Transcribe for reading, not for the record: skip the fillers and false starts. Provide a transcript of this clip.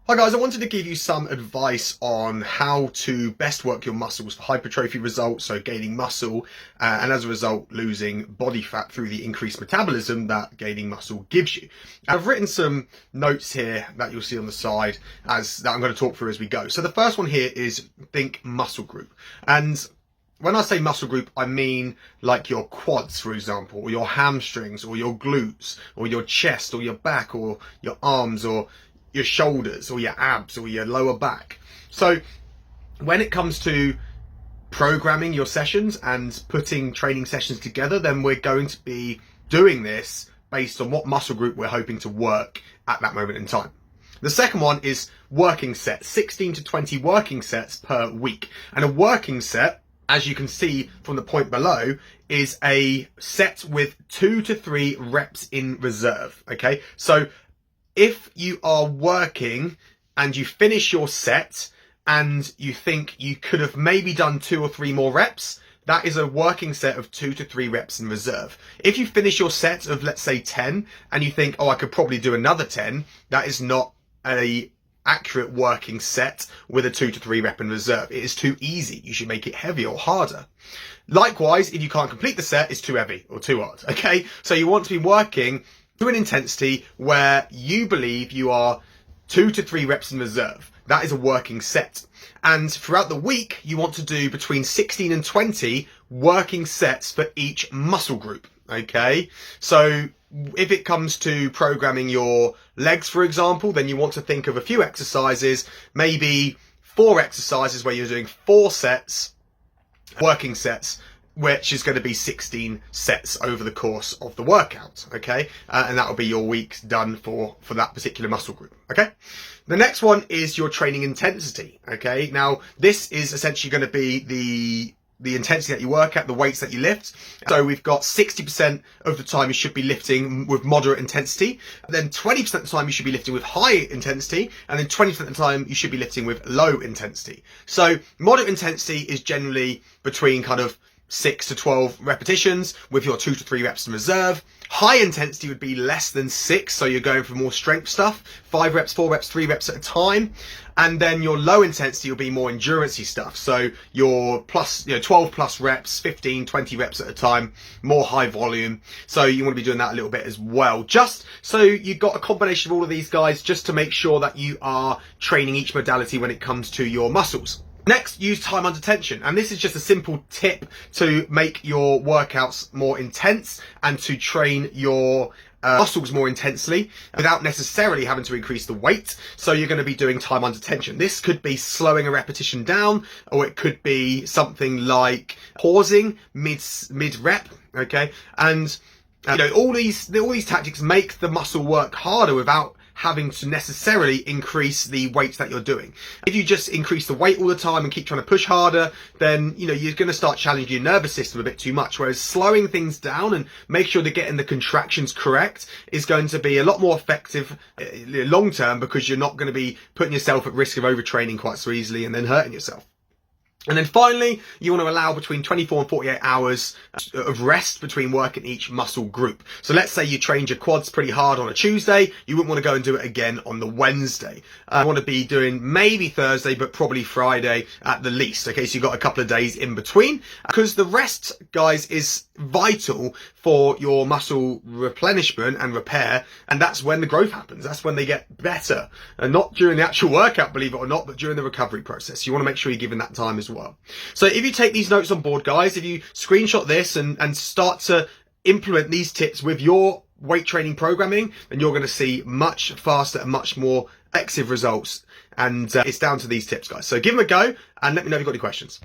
Hi guys, I wanted to give you some advice on how to best work your muscles for hypertrophy results, so gaining muscle and as a result losing body fat through the increased metabolism that gaining muscle gives you. I've written some notes here that you'll see on the side that I'm going to talk through as we go. So the first one here is think muscle group. And when I say muscle group, I mean like your quads, for example, or your hamstrings, or your glutes, or your chest, or your back, or your arms, or your shoulders, or your abs, or your lower back. So when it comes to programming your sessions and putting training sessions together, then we're going to be doing this based on what muscle group we're hoping to work at that moment in time. The second one is working sets, 16 to 20 working sets per week. And a working set, as you can see from the point below, is a set with 2 to 3 reps in reserve. Okay, so if you are working and you finish your set and you think you could have maybe done 2 or 3 more reps, that is a working set of 2 to 3 reps in reserve. If you finish your set of, let's say, 10 and you think, oh, I could probably do another 10, that is not a accurate working set with a 2 to 3 rep in reserve. It is too easy. You should make it heavier or harder. Likewise, if you can't complete the set, it's too heavy or too hard. Okay, so you want to be working to an intensity where you believe you are 2 to 3 reps in reserve. That is a working set. And throughout the week, you want to do between 16 and 20 working sets for each muscle group. Okay, so if it comes to programming your legs, for example, then you want to think of a few exercises, maybe 4 exercises where you're doing 4 sets, working sets, which is going to be 16 sets over the course of the workout, okay? And that will be your week done for that particular muscle group, okay? The next one is your training intensity, okay? Now, this is essentially going to be the intensity that you work at, the weights that you lift. So we've got 60% of the time you should be lifting with moderate intensity, then 20% of the time you should be lifting with high intensity, and then 20% of the time you should be lifting with low intensity. So moderate intensity is generally between kind of 6 to 12 repetitions with your 2 to 3 reps in reserve. High intensity would be less than 6, so you're going for more strength stuff, 5 reps, 4 reps, 3 reps at a time. And then your low intensity will be more endurance-y stuff, so your 12 plus reps, 15, 20 reps at a time, more high volume. So you want to be doing that a little bit as well, just so you've got a combination of all of these guys, just to make sure that you are training each modality when it comes to your muscles. Next, use time under tension. And this is just a simple tip to make your workouts more intense and to train your muscles more intensely without necessarily having to increase the weight. So you're going to be doing time under tension. This could be slowing a repetition down, or it could be something like pausing mid rep. Okay. And all these tactics make the muscle work harder without having to necessarily increase the weights that you're doing. If you just increase the weight all the time and keep trying to push harder, then you're going to start challenging your nervous system a bit too much. Whereas slowing things down and make sure to getting the contractions correct is going to be a lot more effective long term, because you're not going to be putting yourself at risk of overtraining quite so easily and then hurting yourself. And then finally, you want to allow between 24 and 48 hours of rest between work in each muscle group. So let's say you trained your quads pretty hard on a Tuesday, you wouldn't want to go and do it again on the Wednesday. You want to be doing maybe Thursday, but probably Friday at the least. Okay, so you've got a couple of days in between, because the rest, guys, is vital for your muscle replenishment and repair, and that's when the growth happens. That's when they get better, and not during the actual workout, believe it or not, but during the recovery process. You want to make sure you're giving that time as well. So if you take these notes on board, guys, if you screenshot this and start to implement these tips with your weight training programming, then you're going to see much faster and much more effective results. And it's down to these tips, guys. So give them a go and let me know if you've got any questions.